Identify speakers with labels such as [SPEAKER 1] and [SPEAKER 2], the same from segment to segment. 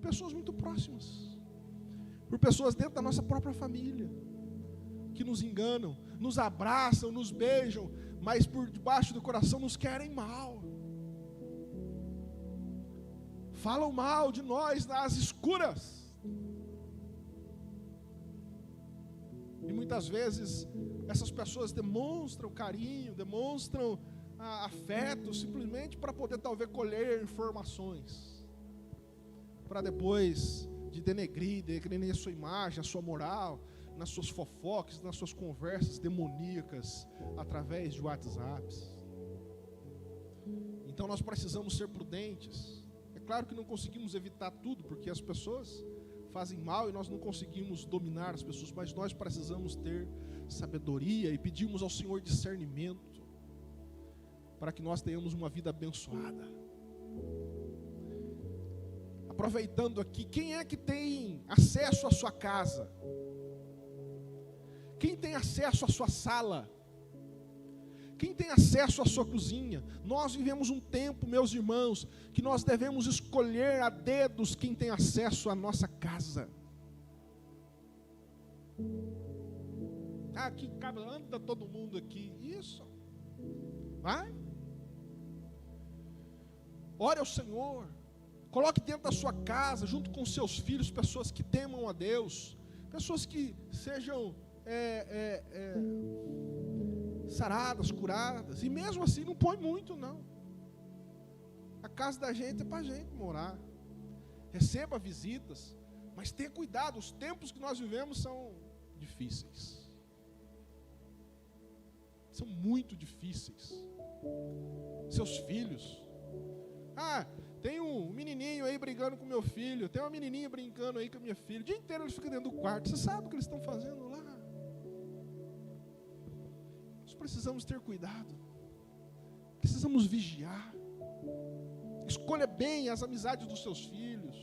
[SPEAKER 1] pessoas muito próximas, por pessoas dentro da nossa própria família, que nos enganam, nos abraçam, nos beijam, mas por debaixo do coração nos querem mal. Falam mal de nós nas escuras. E muitas vezes essas pessoas demonstram carinho, demonstram afeto, simplesmente para poder talvez colher informações, para depois de denegrir a sua imagem, a sua moral, nas suas fofocas, nas suas conversas demoníacas, através de WhatsApps. Então nós precisamos ser prudentes. É claro que não conseguimos evitar tudo, porque as pessoas fazem mal e nós não conseguimos dominar as pessoas, mas nós precisamos ter sabedoria e pedimos ao Senhor discernimento, para que nós tenhamos uma vida abençoada. Aproveitando aqui, quem é que tem acesso à sua casa? Quem tem acesso à sua sala? Quem tem acesso à sua cozinha? Nós vivemos um tempo, meus irmãos, que nós devemos escolher a dedos quem tem acesso à nossa casa. Aqui anda todo mundo aqui. Isso. Vai. Ore ao Senhor. Coloque dentro da sua casa, junto com seus filhos, pessoas que temam a Deus, pessoas que sejam saradas, curadas. E mesmo assim não põe muito, não. A casa da gente é para a gente morar. Receba visitas, mas tenha cuidado. Os tempos que nós vivemos são difíceis. São muito difíceis. Seus filhos. Tem um menininho aí brigando com meu filho, tem uma menininha brincando aí com a minha filha, o dia inteiro eles ficam dentro do quarto. Você sabe o que eles estão fazendo lá? Nós precisamos ter cuidado, precisamos vigiar. Escolha bem as amizades dos seus filhos,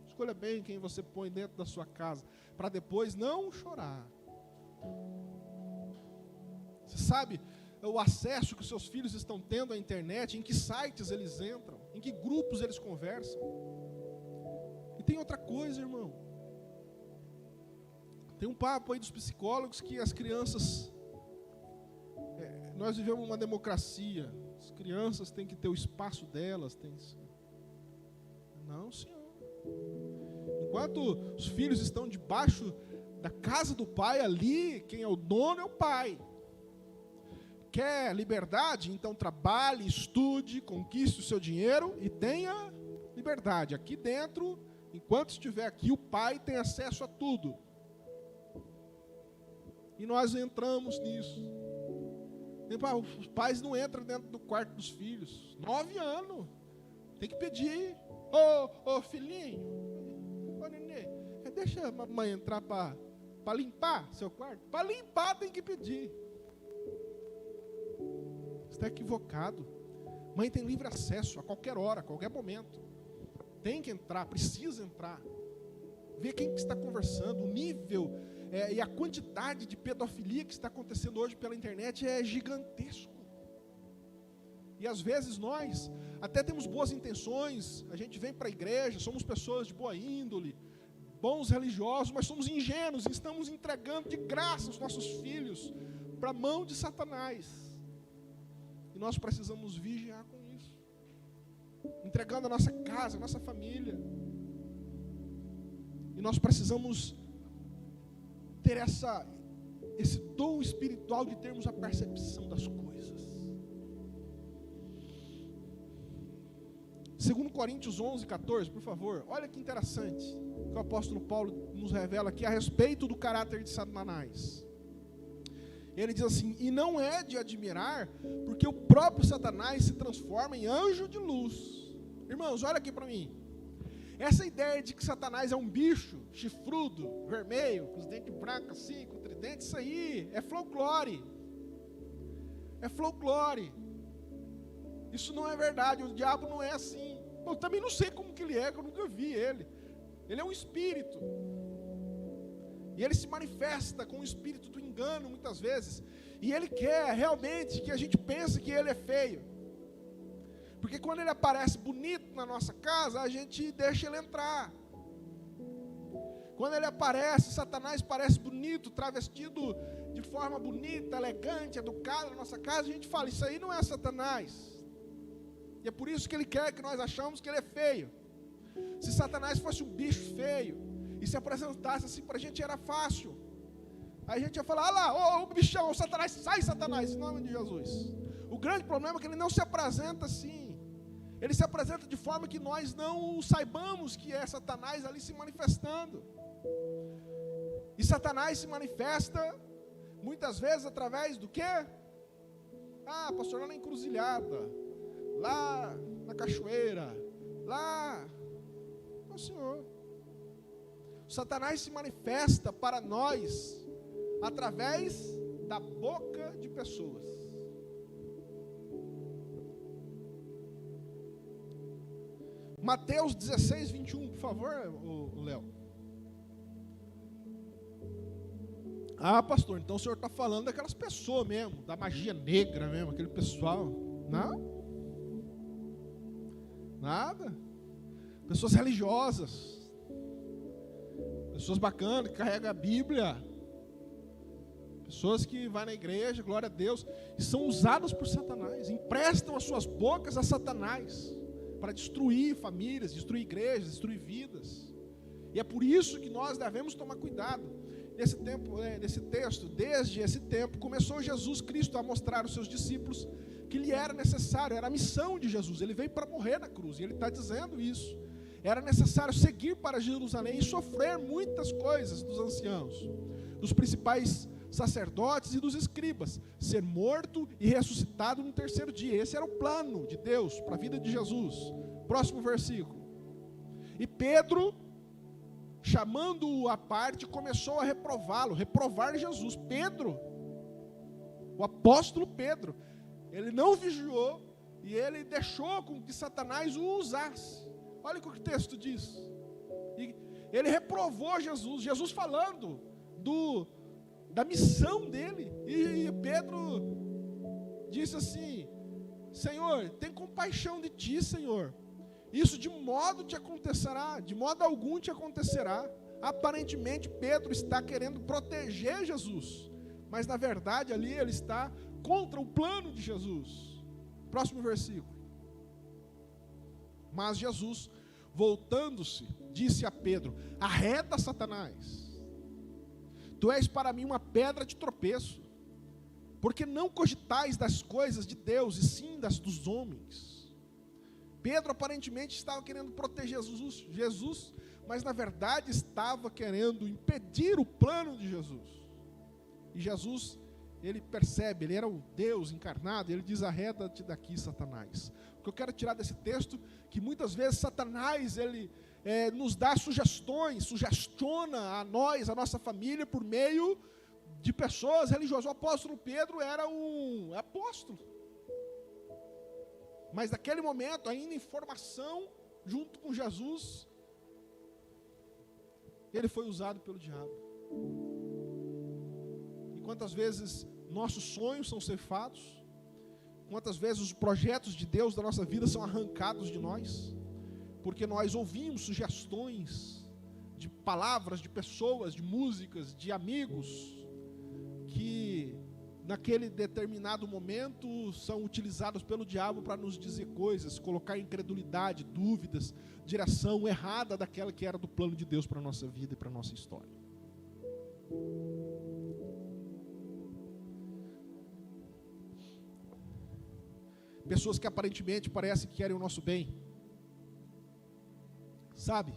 [SPEAKER 1] escolha bem quem você põe dentro da sua casa, para depois não chorar. Você sabe o acesso que os seus filhos estão tendo à internet, em que sites eles entram, em que grupos eles conversam. E tem outra coisa, irmão. Tem um papo aí dos psicólogos que as crianças... nós vivemos uma democracia. As crianças têm que ter o espaço delas. Não, senhor. Enquanto os filhos estão debaixo da casa do pai, ali, quem é o dono é o pai. Quer liberdade? Então trabalhe, estude, conquiste o seu dinheiro e tenha liberdade. Aqui dentro, enquanto estiver aqui, o pai tem acesso a tudo. E nós entramos nisso. Os pais não entram dentro do quarto dos filhos. 9 anos. Tem que pedir. Ô filhinho, ô nenê, deixa a mamãe entrar para limpar seu quarto. Para limpar tem que pedir. Você está equivocado. Mãe tem livre acesso a qualquer hora, a qualquer momento. Tem que entrar, precisa entrar. Ver quem que está conversando, o nível e a quantidade de pedofilia que está acontecendo hoje pela internet é gigantesco. E às vezes nós até temos boas intenções, a gente vem para a igreja, somos pessoas de boa índole, bons religiosos, mas somos ingênuos e estamos entregando de graça os nossos filhos para a mão de Satanás. E nós precisamos vigiar com isso. Entregando a nossa casa, a nossa família. E nós precisamos ter esse dom espiritual de termos a percepção das coisas. 2 Coríntios 11, 14, por favor. Olha que interessante que o apóstolo Paulo nos revela aqui a respeito do caráter de Satanás. Ele diz assim: e não é de admirar, porque o próprio Satanás se transforma em anjo de luz. Irmãos, olha aqui para mim. Essa ideia de que Satanás é um bicho chifrudo, vermelho, com os dentes brancos assim, com tridente, isso aí é folclore. É folclore. Isso não é verdade, o diabo não é assim. Eu também não sei como que ele é, que eu nunca vi ele. Ele é um espírito. E ele se manifesta com o espírito do engano muitas vezes. E ele quer realmente que a gente pense que ele é feio. Porque quando ele aparece bonito na nossa casa, a gente deixa ele entrar. Quando ele aparece, Satanás parece bonito, travestido de forma bonita, elegante, educada na nossa casa, a gente fala, isso aí não é Satanás. E é por isso que ele quer que nós achamos que ele é feio. Se Satanás fosse um bicho feio e se apresentasse assim para a gente, era fácil. Aí a gente ia falar, lá, ô bichão, o Satanás, sai Satanás, em nome de Jesus. O grande problema é que ele não se apresenta assim. Ele se apresenta de forma que nós não saibamos que é Satanás ali se manifestando. E Satanás se manifesta muitas vezes através do quê? Ah, pastor, lá na encruzilhada, lá na cachoeira, lá. Não, Senhor. Satanás se manifesta para nós através da boca de pessoas. Mateus 16, 21, por favor, Léo. Ah, pastor, então o senhor está falando daquelas pessoas mesmo, da magia negra mesmo, aquele pessoal. Não? Nada. Pessoas religiosas. Pessoas bacanas, que carregam a Bíblia. Pessoas que vão na igreja, glória a Deus, e são usadas por Satanás, emprestam as suas bocas a Satanás, para destruir famílias, destruir igrejas, destruir vidas. E é por isso que nós devemos tomar cuidado. Nesse tempo, nesse texto, desde esse tempo, começou Jesus Cristo a mostrar aos seus discípulos que lhe era necessário, era a missão de Jesus, ele veio para morrer na cruz, e ele está dizendo isso. Era necessário seguir para Jerusalém e sofrer muitas coisas dos anciãos, dos principais sacerdotes e dos escribas, ser morto e ressuscitado no terceiro dia. Esse era o plano de Deus para a vida de Jesus. Próximo versículo. E Pedro, chamando-o à parte, começou a reprová-lo, reprovar Jesus. Pedro, o apóstolo Pedro, ele não vigiou e ele deixou com que Satanás o usasse. Olha o que o texto diz. E ele reprovou Jesus, Jesus falando da missão dele. E Pedro disse assim: Senhor, tem compaixão de ti, Senhor. Isso de modo te acontecerá, de modo algum te acontecerá. Aparentemente Pedro está querendo proteger Jesus, mas na verdade ali ele está contra o plano de Jesus. Próximo versículo. Mas Jesus, voltando-se, disse a Pedro: arreda, Satanás, tu és para mim uma pedra de tropeço, porque não cogitais das coisas de Deus, e sim das dos homens. Pedro aparentemente estava querendo proteger Jesus, mas na verdade estava querendo impedir o plano de Jesus. E Jesus, ele percebe, ele era o Deus encarnado, ele diz: arreda-te daqui, Satanás. O que eu quero tirar desse texto, que muitas vezes Satanás, ele nos dá sugestões, sugestiona a nós, a nossa família, por meio de pessoas religiosas. O apóstolo Pedro era um apóstolo, mas naquele momento, ainda em formação, junto com Jesus, ele foi usado pelo diabo. E quantas vezes nossos sonhos são ceifados, quantas vezes os projetos de Deus da nossa vida são arrancados de nós, porque nós ouvimos sugestões de palavras, de pessoas, de músicas, de amigos, que naquele determinado momento são utilizados pelo diabo para nos dizer coisas, colocar incredulidade, dúvidas, direção errada daquela que era do plano de Deus para a nossa vida e para a nossa história. Pessoas que aparentemente parecem que querem o nosso bem. Sabe?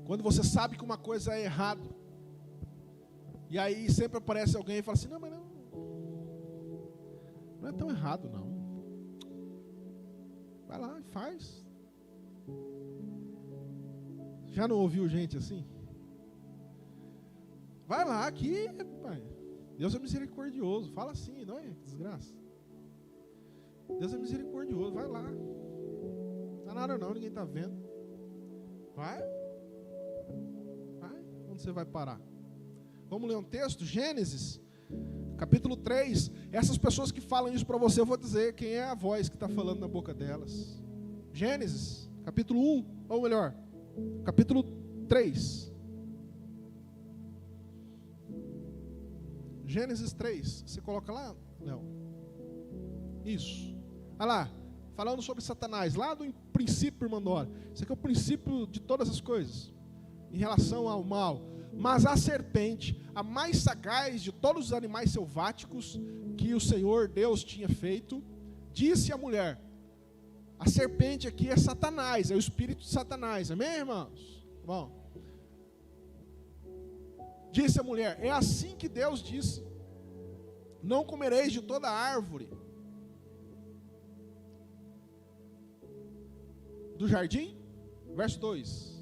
[SPEAKER 1] Quando você sabe que uma coisa é errada, e aí sempre aparece alguém e fala assim: não, mas não é tão errado não. Vai lá e faz. Já não ouviu gente assim? Vai lá aqui, pai. Deus é misericordioso. Fala assim, não é desgraça. Deus é misericordioso, vai lá. Não dá nada não, ninguém está vendo. Vai. Onde você vai parar? Vamos ler um texto? Gênesis, capítulo 3. Essas pessoas que falam isso para você, eu vou dizer quem é a voz que está falando na boca delas. Gênesis, capítulo 1, ou melhor, capítulo 3. Gênesis 3, você coloca lá? Não. Isso. Olha lá, falando sobre Satanás, lá do princípio, irmão Dora. Isso aqui é o princípio de todas as coisas, em relação ao mal. Mas a serpente, a mais sagaz de todos os animais selváticos que o Senhor Deus tinha feito, disse à mulher, a serpente aqui é Satanás, é o espírito de Satanás, amém, irmãos? Bom, disse a mulher, é assim que Deus disse, não comereis de toda árvore do jardim? Verso 2.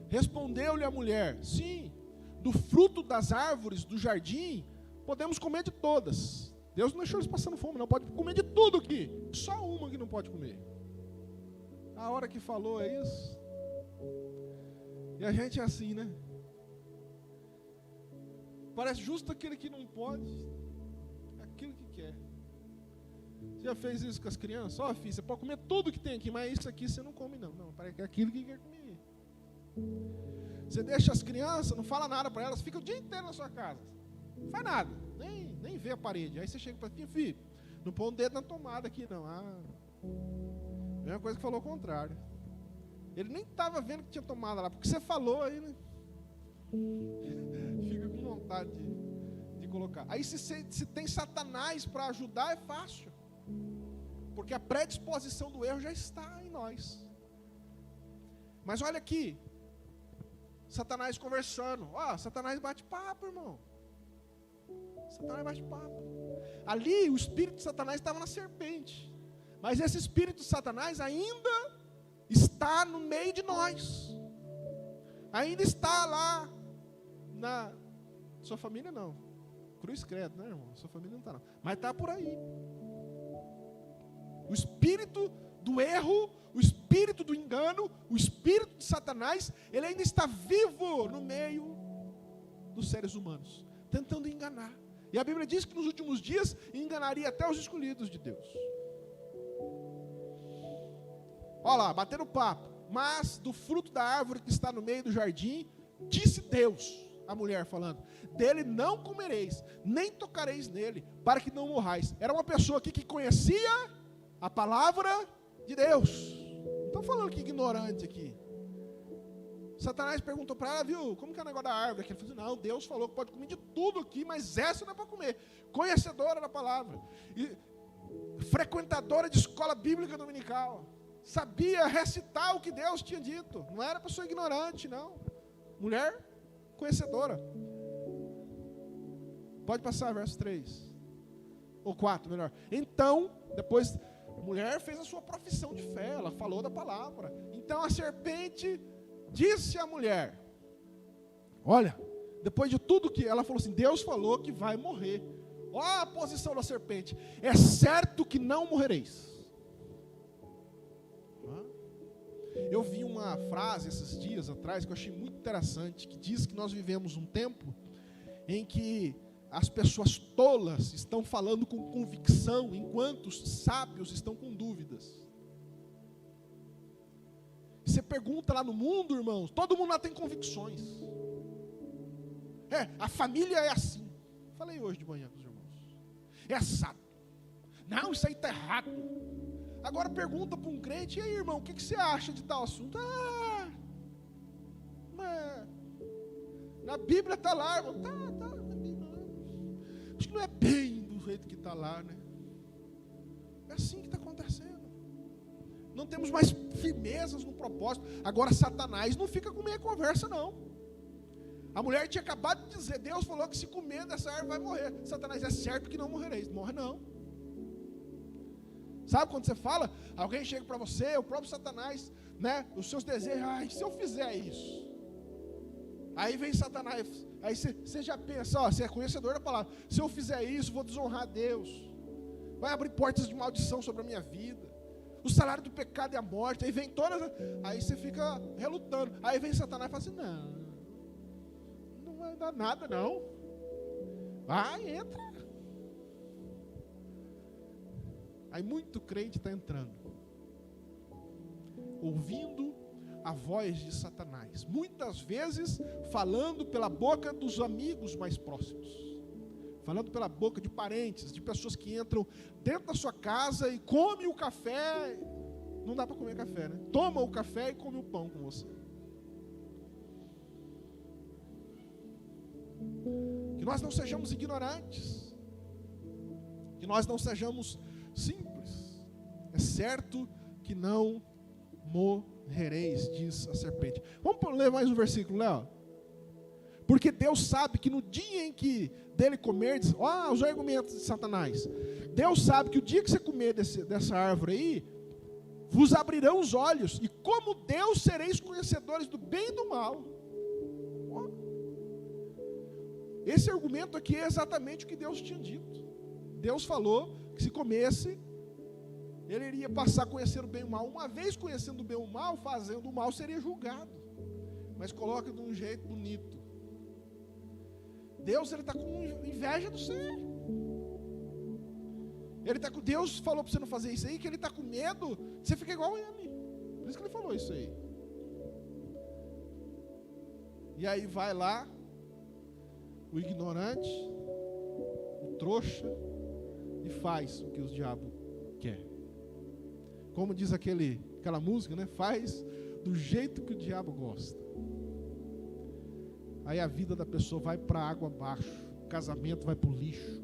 [SPEAKER 1] Respondeu-lhe a mulher, sim, do fruto das árvores do jardim, podemos comer de todas. Deus não deixou eles passando fome, não, pode comer de tudo aqui. Só uma que não pode comer. A hora que falou é isso. E a gente é assim, né? Parece justo aquele que não pode, aquilo que quer. Você já fez isso com as crianças? Ó, filho, você pode comer tudo que tem aqui, mas isso aqui você não come não. Não, parece que é aquilo que quer comer. Você deixa as crianças, não fala nada para elas, fica o dia inteiro na sua casa. Não faz nada, nem vê a parede. Aí você chega para filho, não põe um dedo na tomada aqui não. Mesma coisa que falou o contrário. Ele nem estava vendo que tinha tomada lá, porque você falou aí, né? Fica com vontade de colocar. Aí se tem Satanás para ajudar, é fácil. Porque a predisposição do erro já está em nós. Mas olha aqui, Satanás conversando. Satanás bate papo, irmão. Satanás bate papo. Ali o espírito de Satanás estava na serpente. Mas esse espírito de Satanás ainda está no meio de nós. Ainda está lá na sua família não. Cruz credo, né, irmão? Sua família não está não. Mas está por aí. O espírito do erro, o espírito do engano, o espírito de Satanás, ele ainda está vivo no meio dos seres humanos, tentando enganar. E a Bíblia diz que nos últimos dias enganaria até os escolhidos de Deus. Olha lá, batendo papo. Mas do fruto da árvore que está no meio do jardim, disse Deus, a mulher falando, dele não comereis, nem tocareis nele, para que não morrais. Era uma pessoa aqui que conhecia a palavra de Deus. Não estou falando que ignorante aqui. Satanás perguntou para ela, viu, como que é o negócio da árvore? Ele falou, não, Deus falou que pode comer de tudo aqui, mas essa não é para comer. Conhecedora da palavra. E frequentadora de escola bíblica dominical. Sabia recitar o que Deus tinha dito. Não era pessoa ignorante, não. Mulher conhecedora. Pode passar, verso 3. Ou 4, melhor. Então, depois, a mulher fez a sua profissão de fé. Ela falou da palavra. Então a serpente disse à mulher, olha, depois de tudo que ela falou assim, Deus falou que vai morrer. Olha a posição da serpente. É certo que não morrereis. Eu vi uma frase esses dias atrás que eu achei muito interessante, que diz que nós vivemos um tempo em que as pessoas tolas estão falando com convicção, enquanto os sábios estão com dúvidas. Você pergunta lá no mundo, irmãos, todo mundo lá tem convicções. A família é assim. Falei hoje de manhã com os irmãos. É assado. Não, isso aí está errado. Agora pergunta para um crente, e aí, irmão, o que você acha de tal assunto? Mas na Bíblia está lá, irmão. Tá, na Bíblia. Acho que não é bem do jeito que está lá, né? É assim que está acontecendo. Não temos mais firmezas no propósito. Agora Satanás não fica com meia conversa, não. A mulher tinha acabado de dizer, Deus falou que se comer dessa árvore vai morrer. Satanás, é certo que não morrereis. Morre não. Sabe quando você fala, alguém chega para você, o próprio Satanás, né, os seus desejos, se eu fizer isso, aí vem Satanás, aí você já pensa, você é conhecedor da palavra, se eu fizer isso, vou desonrar a Deus, vai abrir portas de maldição sobre a minha vida, o salário do pecado é a morte, aí vem todas, aí você fica relutando, aí vem Satanás e fala assim, não vai dar nada não, vai, entra. Aí muito crente está entrando. ouvindo a voz de Satanás, muitas vezes falando pela boca dos amigos mais próximos, falando pela boca de parentes, de pessoas que entram dentro da sua casa e comem o café. Não dá para comer café, né? Toma o café e come o pão com você. Que nós não sejamos ignorantes, que nós não sejamos simples. É certo que não morrereis, diz a serpente. Vamos ler mais um versículo, Léo? Porque Deus sabe que no dia em que dele comerdes, ó, os argumentos de Satanás. Deus sabe que o dia que você comer dessa árvore aí, vos abrirão os olhos, e como Deus sereis conhecedores do bem e do mal. Ó. Esse argumento aqui é exatamente o que Deus tinha dito. Deus falou que se comesse, ele iria passar a conhecer o bem e o mal. Uma vez conhecendo o bem e o mal, fazendo o mal, seria julgado. Mas coloca de um jeito bonito. Deus, ele está com inveja do ser. Deus falou para você não fazer isso aí, que ele está com medo, você fica igual a ele. Por isso que ele falou isso aí. E aí vai lá, o ignorante, o trouxa, e faz o que o diabo quer. Como diz aquela música, né? Faz do jeito que o diabo gosta. Aí a vida da pessoa vai para a água abaixo, o casamento vai para o lixo,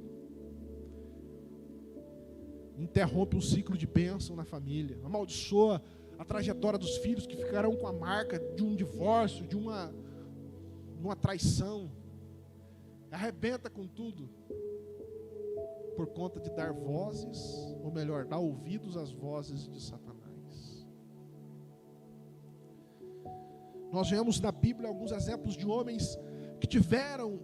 [SPEAKER 1] interrompe um ciclo de bênção na família, amaldiçoa a trajetória dos filhos que ficarão com a marca de um divórcio, de uma traição, arrebenta com tudo, por conta de dar vozes, ou melhor, dar ouvidos às vozes de Satanás. Nós vemos na Bíblia alguns exemplos de homens que tiveram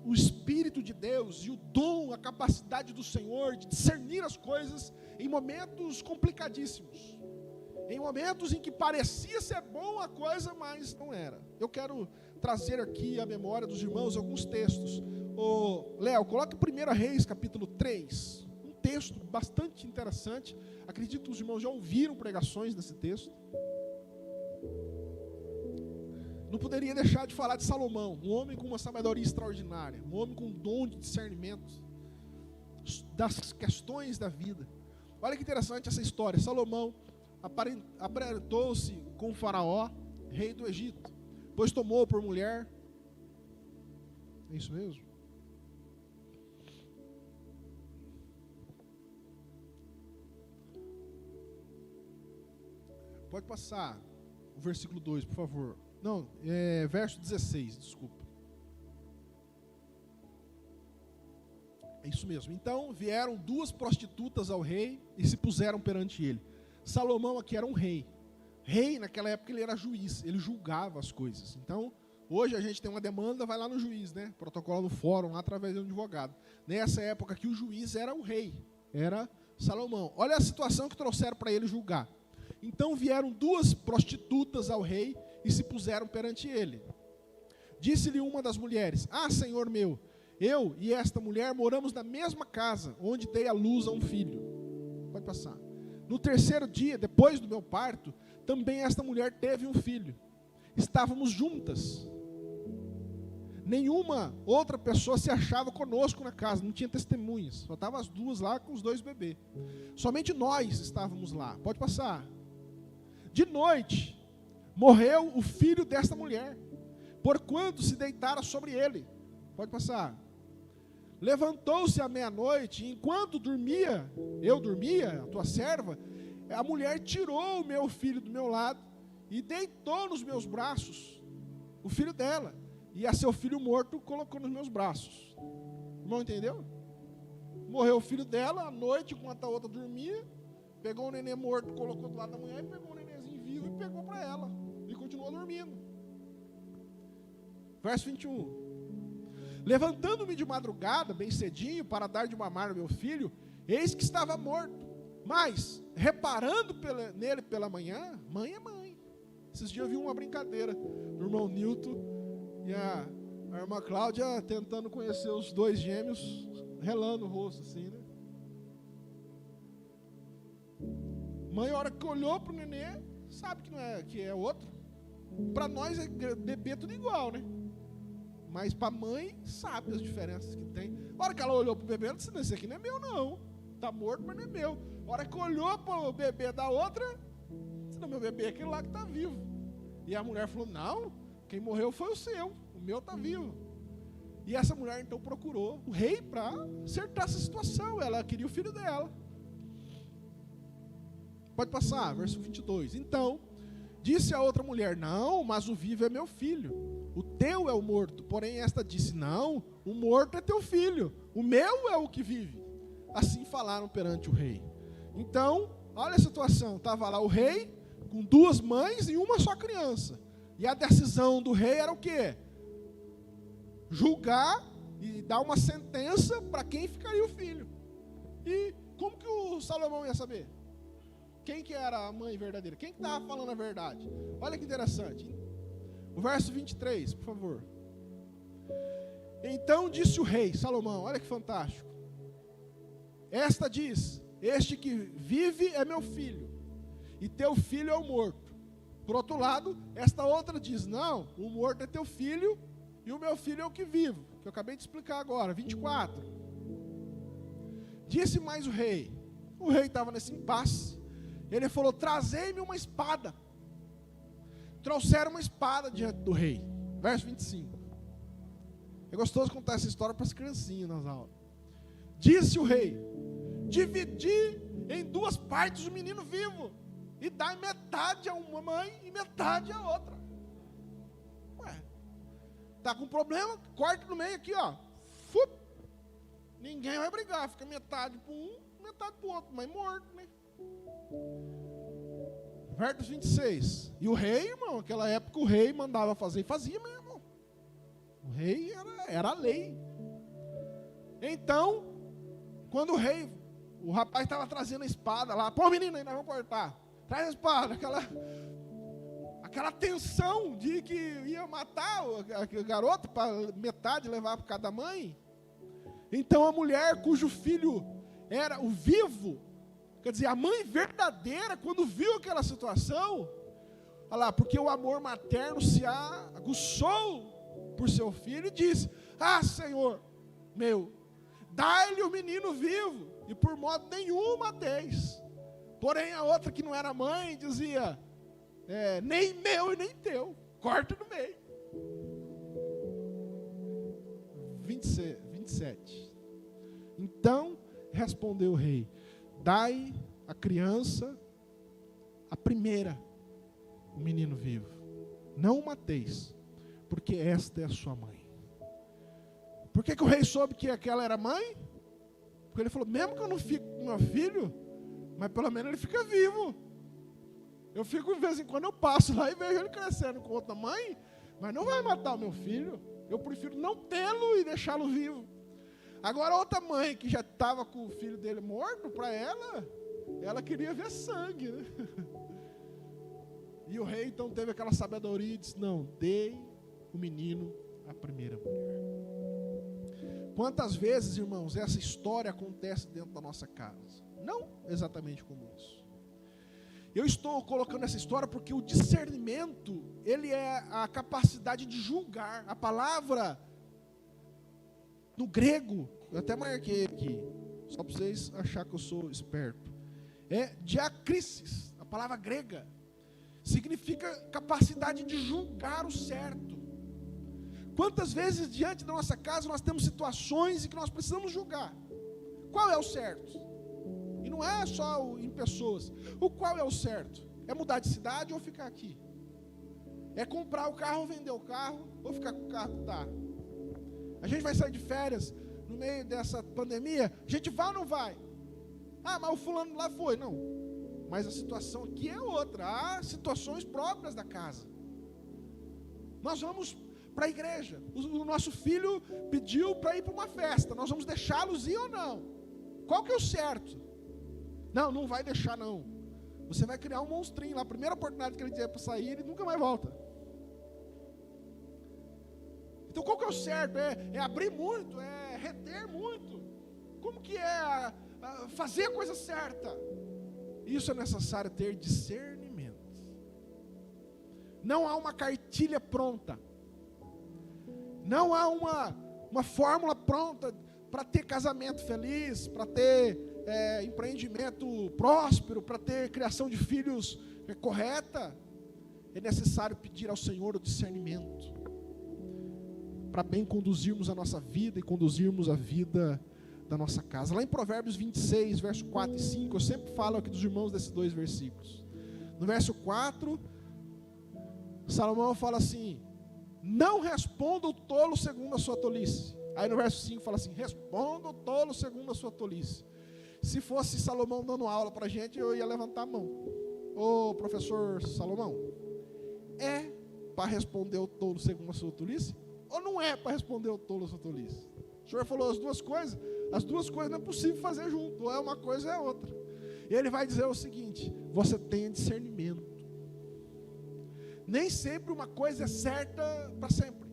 [SPEAKER 1] o Espírito de Deus e o dom, a capacidade do Senhor de discernir as coisas em momentos complicadíssimos, em momentos em que parecia ser bom a coisa, mas não era. Eu quero trazer aqui à memória dos irmãos alguns textos. Léo, coloque 1 Reis capítulo 3, um texto bastante interessante. Acredito que os irmãos já ouviram pregações desse texto. Não poderia deixar de falar de Salomão, um homem com uma sabedoria extraordinária, um homem com um dom de discernimento das questões da vida. Olha que interessante essa história. Salomão aparentou-se com o faraó, rei do Egito, pois tomou por mulher. É isso mesmo? Pode passar o versículo 2, por favor. Não, verso 16, desculpa. É isso mesmo. Então vieram duas prostitutas ao rei e se puseram perante ele. Salomão aqui era um rei. Rei, naquela época, ele era juiz, ele julgava as coisas. Então, hoje a gente tem uma demanda, vai lá no juiz, né? Protocola no fórum, lá através de um advogado. Nessa época aqui, o juiz era o rei, era Salomão. Olha a situação que trouxeram para ele julgar. Então vieram duas prostitutas ao rei e se puseram perante ele. Disse-lhe uma das mulheres: Ah, senhor meu, eu e esta mulher moramos na mesma casa, onde dei à luz a um filho. Pode passar. No terceiro dia, depois do meu parto, também esta mulher teve um filho. Estávamos juntas. Nenhuma outra pessoa se achava conosco na casa, não tinha testemunhas. Só estavam as duas lá com os dois bebês. Somente nós estávamos lá. Pode passar. De noite, morreu o filho desta mulher, porquanto se deitara sobre ele. Pode passar. Levantou-se à meia-noite, e enquanto eu dormia, a tua serva, a mulher tirou o meu filho do meu lado e deitou nos meus braços o filho dela, e a seu filho morto colocou nos meus braços. O irmão entendeu? Morreu o filho dela à noite, enquanto a outra dormia, pegou o neném morto, colocou do lado da mulher, e pegou o nenenzinho vivo e pegou para ela, e continuou dormindo. Verso 21. Levantando-me de madrugada, bem cedinho, para dar de mamar ao meu filho, eis que estava morto. Mas, reparando nele pela manhã, mãe é mãe. Esses dias eu vi uma brincadeira do irmão Nilton e a irmã Cláudia tentando conhecer os dois gêmeos, relando o rosto assim, né? Mãe, a hora que olhou para o nenê, sabe que é outro. Para nós, bebê é tudo igual, né? Mas para a mãe, sabe as diferenças que tem. A hora que ela olhou para o bebê, ela disse, esse aqui não é meu, não. Está morto, mas não é meu. A hora que olhou para o bebê da outra, disse, não, meu bebê é aquele lá que está vivo. E a mulher falou, não, quem morreu foi o seu, o meu está vivo. E essa mulher então procurou o rei para acertar essa situação. Ela queria o filho dela. Pode passar, verso 22. Então, disse a outra mulher, não, mas o vivo é meu filho, o teu é o morto. Porém esta disse, não, o morto é teu filho, o meu é o que vive. Assim falaram perante o rei. Então, olha a situação, estava lá o rei com 2 mães e uma só criança. E a decisão do rei era o quê? Julgar e dar uma sentença para quem ficaria o filho. E como que o Salomão ia saber? Quem que era a mãe verdadeira? Quem que estava falando a verdade? Olha que interessante. O verso 23, por favor. Então disse o rei, Salomão, olha que fantástico. Esta diz, este que vive é meu filho, e teu filho é o morto. Por outro lado, esta outra diz, não, o morto é teu filho, e o meu filho é o que vivo. Que eu acabei de explicar agora, 24. Disse mais o rei estava nesse impasse. Ele falou, trazei-me uma espada. Trouxeram uma espada diante do rei. Verso 25. É gostoso contar essa história para as criancinhas nas aulas. Disse o rei, dividi em 2 partes o menino vivo, e dai metade a uma mãe e metade a outra. Ué, tá com problema? Corta no meio aqui, ó. Fup. Ninguém vai brigar, fica metade para um, metade para o outro, mas morto, né? Verso 26. E o rei, irmão, naquela época o rei mandava fazer e fazia mesmo. O rei era a lei. Então, quando o rapaz estava trazendo a espada lá, pô menino aí, nós vamos cortar. Traz a espada, aquela tensão de que ia matar o garoto para metade levar para cada mãe. Então a mulher cujo filho era o vivo, quer dizer, a mãe verdadeira, quando viu aquela situação, olha lá, porque o amor materno se aguçou por seu filho e disse, Senhor meu, dai-lhe o menino vivo, e por modo nenhum mateis. Porém a outra que não era mãe dizia, nem meu e nem teu, corta no meio. 27. Então respondeu o rei, dai a criança, a primeira, o menino vivo. Não o mateis, porque esta é a sua mãe. Por que o rei soube que aquela era mãe? Porque ele falou, mesmo que eu não fique com meu filho, mas pelo menos ele fica vivo. Eu fico de vez em quando, eu passo lá e vejo ele crescendo com outra mãe, mas não vai matar o meu filho. Eu prefiro não tê-lo e deixá-lo vivo. Agora outra mãe que já estava com o filho dele morto, para ela queria ver sangue, né? E o rei então teve aquela sabedoria e disse, não, dei o menino à primeira mulher. Quantas vezes, irmãos, essa história acontece dentro da nossa casa? Não exatamente como isso. Eu estou colocando essa história porque o discernimento, ele é a capacidade de julgar. A palavra no grego, eu até marquei aqui, só para vocês acharem que eu sou esperto. É diacrisis, a palavra grega. Significa capacidade de julgar o certo. Quantas vezes diante da nossa casa nós temos situações em que nós precisamos julgar? Qual é o certo? E não é só em pessoas. O qual é o certo? É mudar de cidade ou ficar aqui? É comprar o carro ou vender o carro ou ficar com o carro que está? A gente vai sair de férias no meio dessa pandemia? A gente vai ou não vai? Mas o fulano lá foi. Não. Mas a situação aqui é outra. Há situações próprias da casa. Nós vamos para a igreja. O nosso filho pediu para ir para uma festa. Nós vamos deixá-los ir ou não? Qual que é o certo? Não, não vai deixar não. Você vai criar um monstrinho lá. A primeira oportunidade que ele tiver para sair, ele nunca mais volta. Então qual que é o certo? É abrir muito, é reter muito. Como que é fazer a coisa certa? Isso é necessário ter discernimento. Não há uma cartilha pronta. Não há uma fórmula pronta para ter casamento feliz, para ter empreendimento próspero, para ter criação de filhos correta. É necessário pedir ao Senhor o discernimento para bem conduzirmos a nossa vida e conduzirmos a vida da nossa casa. Lá em Provérbios 26, verso 4 e 5, eu sempre falo aqui dos irmãos desses dois versículos. No verso 4, Salomão fala assim: não responda o tolo segundo a sua tolice. Aí no verso 5 fala assim: responda o tolo segundo a sua tolice. Se fosse Salomão dando aula para a gente, eu ia levantar a mão. Ô professor Salomão, é para responder o tolo segundo a sua tolice? Ou não é para responder o tolo a sua tolice? O senhor falou as duas coisas não é possível fazer junto, ou é uma coisa ou é outra. E ele vai dizer o seguinte: você tenha discernimento. Nem sempre uma coisa é certa para sempre.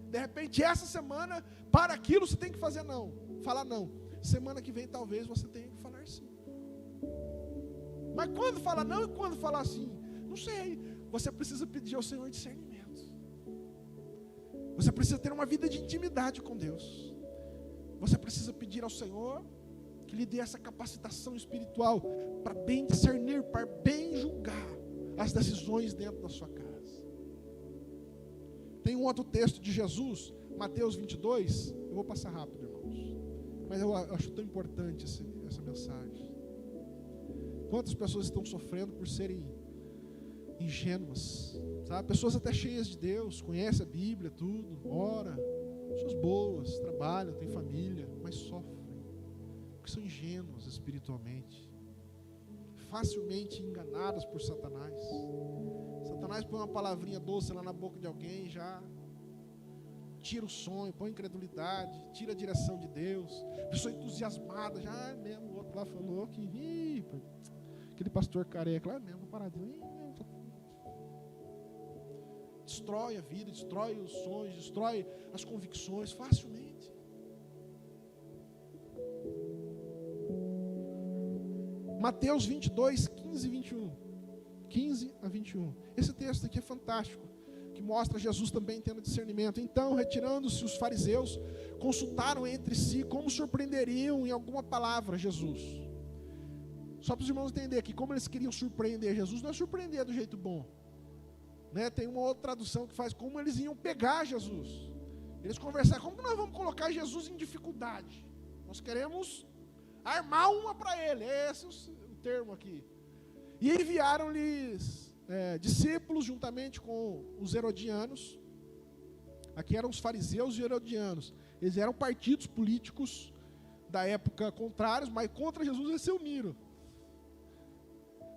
[SPEAKER 1] De repente, essa semana, para aquilo você tem que fazer não, falar não. Semana que vem talvez você tenha que falar sim. Mas quando falar não e quando falar sim? Não sei. Você precisa pedir ao Senhor discernimento. Você precisa ter uma vida de intimidade com Deus. Você precisa pedir ao Senhor que lhe dê essa capacitação espiritual para bem discernir, para bem julgar as decisões dentro da sua casa. Tem um outro texto de Jesus, Mateus 22, eu vou passar rápido, irmãos, mas eu acho tão importante essa mensagem. Quantas pessoas estão sofrendo por serem ingênuas, sabe? Pessoas até cheias de Deus, conhecem a Bíblia, tudo, ora, pessoas boas, trabalham, têm família, mas sofrem, porque são ingênuas espiritualmente, facilmente enganadas por Satanás. Satanás põe uma palavrinha doce lá na boca de alguém e já tira o sonho, põe incredulidade, tira a direção de Deus. Pessoa entusiasmada, já mesmo, o outro lá falou que aquele pastor careca lá mesmo, paradinho, destrói a vida, destrói os sonhos, destrói as convicções facilmente. Mateus 22, 15 e 21. 15 a 21. Esse texto aqui é fantástico, que mostra Jesus também tendo discernimento. Então, retirando-se os fariseus, consultaram entre si como surpreenderiam em alguma palavra Jesus. Só para os irmãos entenderem aqui, como eles queriam surpreender Jesus, não é surpreender do jeito bom, né? Tem uma outra tradução que faz como eles iam pegar Jesus. Eles conversaram, como que nós vamos colocar Jesus em dificuldade? Nós queremos armar uma para ele, esse é o termo aqui. E enviaram-lhes discípulos juntamente com os herodianos. Aqui eram os fariseus e herodianos. Eles eram partidos políticos da época contrários, mas contra Jesus eles se uniram.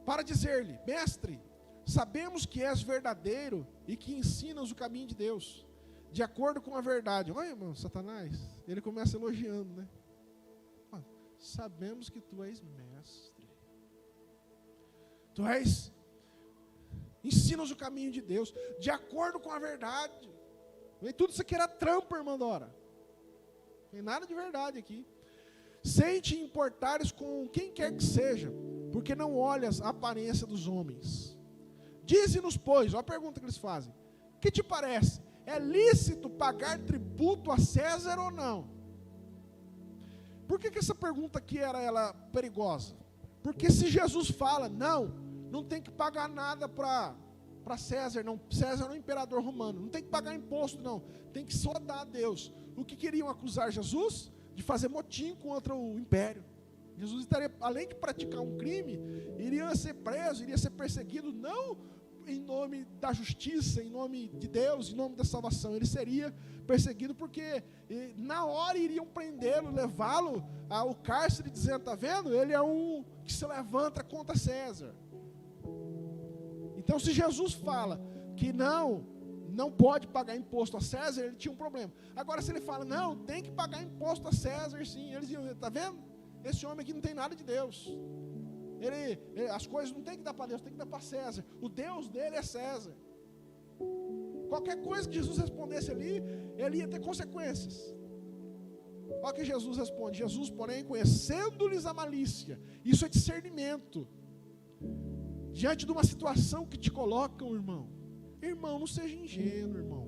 [SPEAKER 1] Para dizer-lhe: mestre, sabemos que és verdadeiro e que ensinas o caminho de Deus, de acordo com a verdade. Olha, irmão, Satanás, ele começa elogiando, né? Sabemos que tu és mestre. Tu ensinas o caminho de Deus, de acordo com a verdade. E tudo isso aqui era trampa, irmã Dora. Não tem nada de verdade aqui. Sem te importares com quem quer que seja, porque não olhas a aparência dos homens. Dize-nos, pois, olha a pergunta que eles fazem: que te parece? É lícito pagar tributo a César ou não? Por que essa pergunta aqui ela perigosa? Porque se Jesus fala, não tem que pagar nada para César, não. César é o imperador romano, não tem que pagar imposto, não. Tem que só dar a Deus. O que queriam acusar Jesus? De fazer motim contra o império. Jesus estaria, além de praticar um crime, iria ser preso, iria ser perseguido, não em nome da justiça, em nome de Deus, em nome da salvação. Ele seria perseguido porque na hora iriam prendê-lo, levá-lo ao cárcere, dizendo: está vendo? Ele é um que se levanta contra César. Então, se Jesus fala que não pode pagar imposto a César, ele tinha um problema. Agora, se ele fala, não, tem que pagar imposto a César, sim, eles iam, está vendo? Esse homem aqui não tem nada de Deus. As coisas não tem que dar para Deus, tem que dar para César. O Deus dele é César. Qualquer coisa que Jesus respondesse ali, ele ia ter consequências. Olha o que Jesus responde: Jesus, porém, conhecendo-lhes a malícia, isso é discernimento. Diante de uma situação que te colocam, irmão, Irmão, não seja ingênuo, irmão.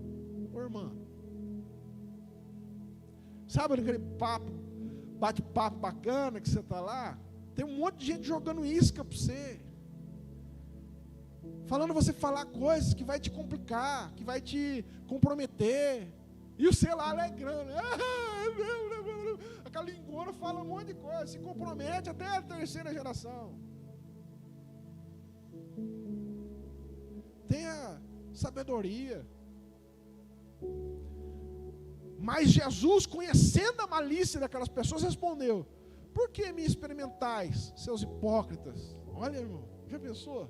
[SPEAKER 1] Ô, irmã. Sabe aquele papo, bate-papo bacana que você está lá? Tem um monte de gente jogando isca para você. Falando você falar coisas que vai te complicar, que vai te comprometer. E o sei lá alegrando. Aquela lingona fala um monte de coisa, se compromete até a terceira geração. Tenha sabedoria. Mas Jesus, conhecendo a malícia daquelas pessoas, respondeu: por que me experimentais, seus hipócritas? Olha, irmão, já pensou?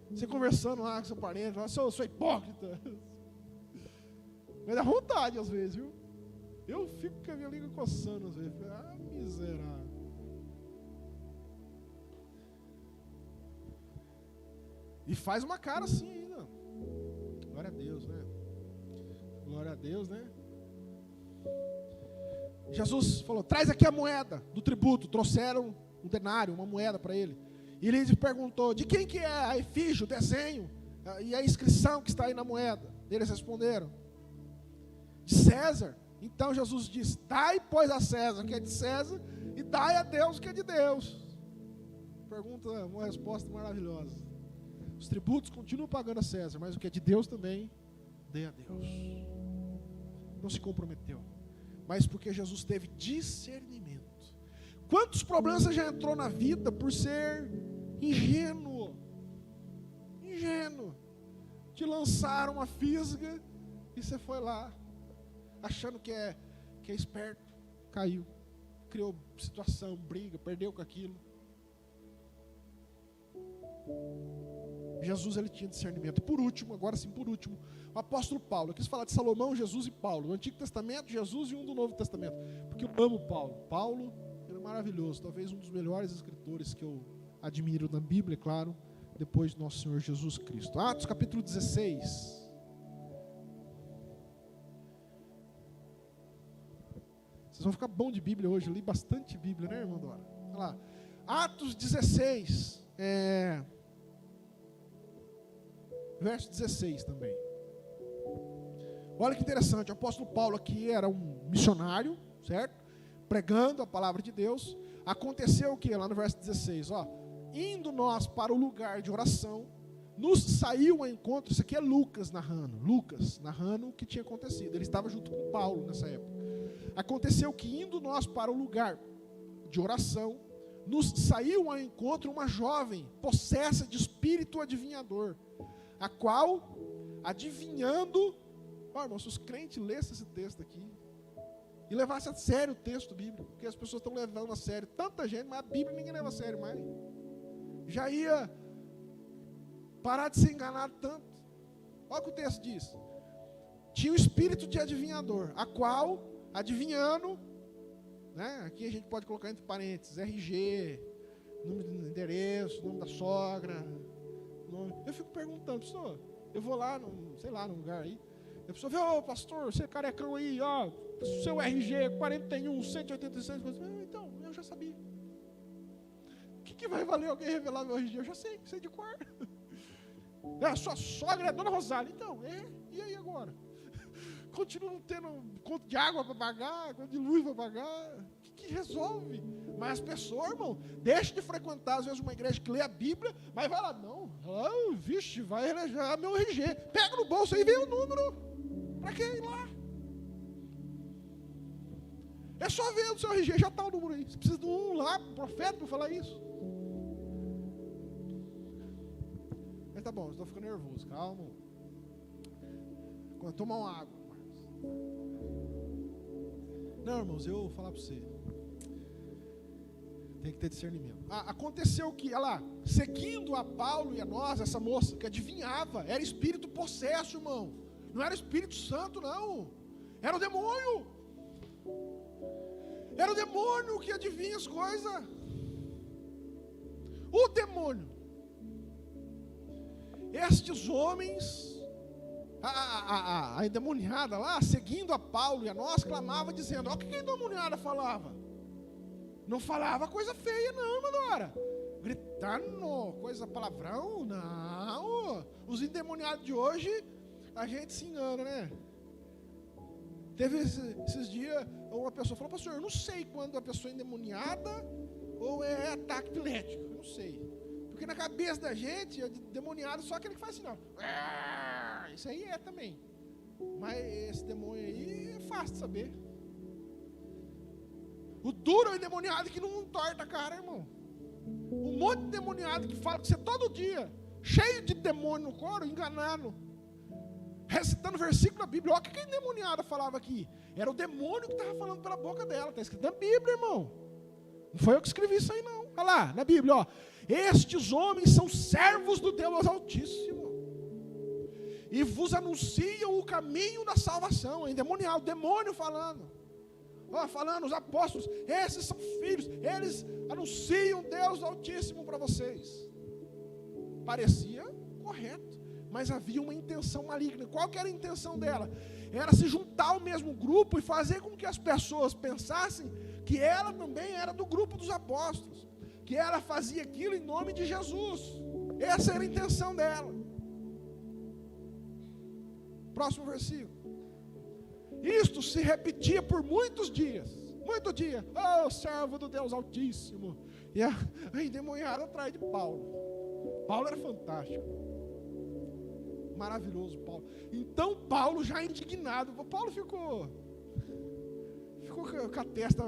[SPEAKER 1] Você conversando lá com seu parente, lá, sou hipócrita. Mas dá vontade às vezes, viu? Eu fico com a minha língua coçando às vezes. Ah, miserável. E faz uma cara assim ainda. Glória a Deus, né? Glória a Deus, né? Jesus falou: traz aqui a moeda do tributo. Trouxeram um denário, uma moeda para ele. E ele perguntou: de quem que é a efígie, o desenho e a inscrição que está aí na moeda? Eles responderam: de César. Então Jesus disse: dai, pois, a César o que é de César, e dai a Deus o que é de Deus. Pergunta, uma resposta maravilhosa. Os tributos continuam pagando a César, mas o que é de Deus também, dê a Deus. Não se comprometeu, mas porque Jesus teve discernimento. Quantos problemas você já entrou na vida por ser ingênuo? Ingênuo. Te lançaram uma fisga e você foi lá, achando que é esperto, caiu, criou situação, briga, perdeu com aquilo. Jesus, ele tinha discernimento. E por último, agora sim, por último, o apóstolo Paulo. Eu quis falar de Salomão, Jesus e Paulo. No Antigo Testamento, Jesus e um do Novo Testamento. Porque eu amo Paulo. Paulo, ele é maravilhoso. Talvez um dos melhores escritores que eu admiro na Bíblia, é claro, depois do nosso Senhor Jesus Cristo. Atos capítulo 16. Vocês vão ficar bom de Bíblia hoje. Eu li bastante Bíblia, né, irmão Dora? Olha lá. Atos 16. Verso 16 também. Olha que interessante, o apóstolo Paulo aqui era um missionário, certo? Pregando a palavra de Deus. Aconteceu o que? Lá no verso 16, ó. Indo nós para o lugar de oração, nos saiu ao encontro. Isso aqui é Lucas narrando o que tinha acontecido. Ele estava junto com Paulo nessa época. Aconteceu que indo nós para o lugar de oração, nos saiu ao encontro uma jovem, possessa de espírito adivinhador, a qual, adivinhando, irmão, se os crentes lessem esse texto aqui, e levassem a sério o texto bíblico, porque as pessoas estão levando a sério, tanta gente, mas a Bíblia ninguém leva a sério mais, já ia parar de ser enganado tanto. Olha o que o texto diz: tinha o espírito de adivinhador, a qual, adivinhando, né, aqui a gente pode colocar entre parênteses, RG, nome do endereço, nome da sogra, nome. Eu fico perguntando, pessoa, eu vou lá, sei lá, num lugar aí, a pessoa vê: ô pastor, você é carecão aí, ó, seu RG 41, 186, então, eu já sabia. O que vai valer alguém revelar meu RG? Eu já sei de cor. A sua sogra é Dona Rosália, então, e aí agora? Continua não tendo conta de água para pagar, conta de luz para pagar. O que resolve? Mas as pessoas, irmão, deixam de frequentar às vezes uma igreja que lê a Bíblia, mas vai lá, não, vixe, vai eleger meu RG. Pega no bolso aí e vê o número. Para que ir lá? É só ver o seu RG, já está o número aí. Você precisa de um lá, profeta, para falar isso. Mas tá bom, estou ficando nervoso, calma. Quando tomar uma água. Não, irmãos, eu vou falar para você. Tem que ter discernimento. Aconteceu que, olha lá, seguindo a Paulo e a nós, essa moça que adivinhava, era espírito possesso, irmão. Não era Espírito Santo, não. Era o demônio. Era o demônio que adivinha as coisas. O demônio. Estes homens, a endemoniada lá, seguindo a Paulo e a nós, clamava dizendo: olha o que a endemoniada falava. Não falava coisa feia não, irmã Dora. gritando, coisa palavrão, não. Os endemoniados de hoje, a gente se engana, né? Teve esses dias, uma pessoa falou, pastor, eu não sei quando a pessoa é endemoniada ou é ataque epilético, eu não sei. Porque na cabeça da gente, é demoniado só aquele que faz assim, não. Isso aí é também. Mas esse demônio aí é fácil de saber. O duro é o endemoniado que não torta a cara, irmão. Um monte de endemoniado que fala com você todo dia, cheio de demônio no couro, enganando, recitando versículo da Bíblia. Olha o que a endemoniada falava aqui. Era o demônio que estava falando pela boca dela. Está escrito na Bíblia, irmão. Não foi eu que escrevi isso aí, não. Olha lá, na Bíblia, ó. Estes homens são servos do Deus Altíssimo e vos anunciam o caminho da salvação. Endemoniado, o demônio falando. Ó, falando, os apóstolos, esses são filhos, eles anunciam Deus Altíssimo para vocês. Parecia correto, mas havia uma intenção maligna. Qual que era a intenção dela? Era se juntar ao mesmo grupo e fazer com que as pessoas pensassem que ela também era do grupo dos apóstolos, que ela fazia aquilo em nome de Jesus. Essa era a intenção dela. Próximo versículo. Isto se repetia por muitos dias. Muito dia. Oh, servo do Deus Altíssimo. E a endemoniada atrás de Paulo. Paulo era fantástico. Maravilhoso, Paulo. Então Paulo já indignado. Paulo ficou com a testa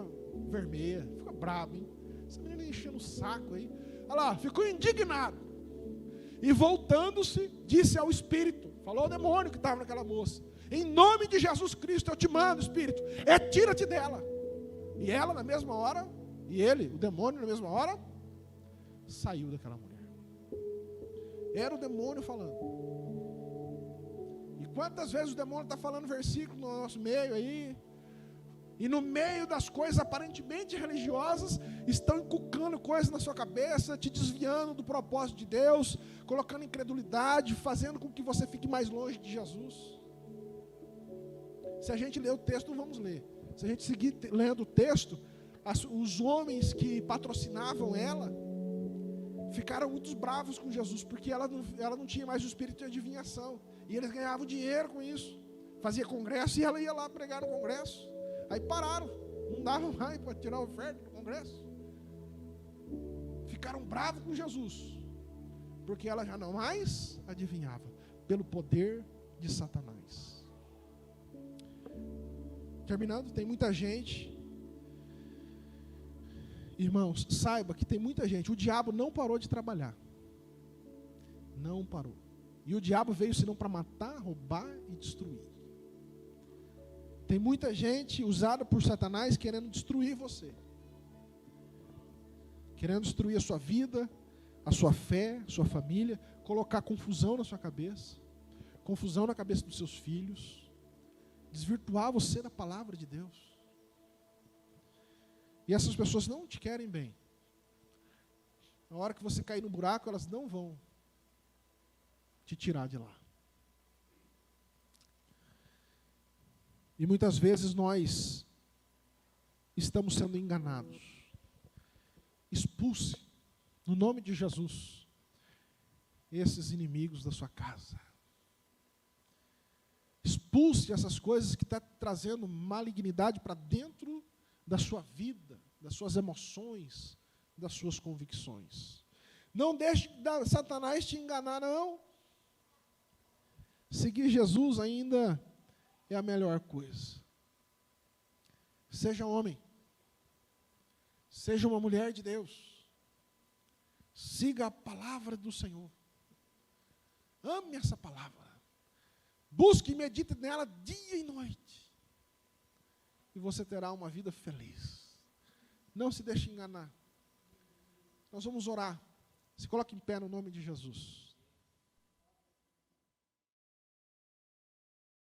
[SPEAKER 1] vermelha. Ficou bravo, hein? Essa menina enchendo o saco aí. Olha lá, ficou indignado. E voltando-se, disse ao espírito. Falou ao demônio que estava naquela moça. Em nome de Jesus Cristo, eu te mando, espírito. Tira-te dela. E ela, na mesma hora, e ele, o demônio, na mesma hora, saiu daquela mulher. Era o demônio falando. E quantas vezes o demônio está falando versículo no nosso meio aí, e no meio das coisas aparentemente religiosas, estão inculcando coisas na sua cabeça, te desviando do propósito de Deus, colocando incredulidade, fazendo com que você fique mais longe de Jesus. Se a gente ler o texto, não vamos ler. Se a gente seguir lendo o texto, os homens que patrocinavam ela ficaram muito bravos com Jesus, porque ela não tinha mais o espírito de adivinhação. E eles ganhavam dinheiro com isso. Fazia congresso e ela ia lá pregar no congresso. Aí pararam. Não davam mais para tirar a oferta do congresso. Ficaram bravos com Jesus, porque ela já não mais adivinhava, pelo poder de Satanás. Terminando, tem muita gente. Irmãos, saiba que tem muita gente. O diabo não parou de trabalhar. Não parou. E o diabo veio senão para matar, roubar e destruir. Tem muita gente usada por Satanás querendo destruir você. Querendo destruir a sua vida, a sua fé, a sua família. Colocar confusão na sua cabeça. Confusão na cabeça dos seus filhos. Desvirtuar você da palavra de Deus. E essas pessoas não te querem bem. Na hora que você cair no buraco, elas não vão te tirar de lá. E muitas vezes nós estamos sendo enganados. Expulse, no nome de Jesus, esses inimigos da sua casa. Expulse essas coisas que estão trazendo malignidade para dentro da sua vida, das suas emoções, das suas convicções. Não deixe Satanás te enganar, não. Seguir Jesus ainda é a melhor coisa. Seja homem, seja uma mulher de Deus, siga a palavra do Senhor. Ame essa palavra. Busque e medite nela dia e noite. E você terá uma vida feliz. Não se deixe enganar. Nós vamos orar. Se coloque em pé no nome de Jesus.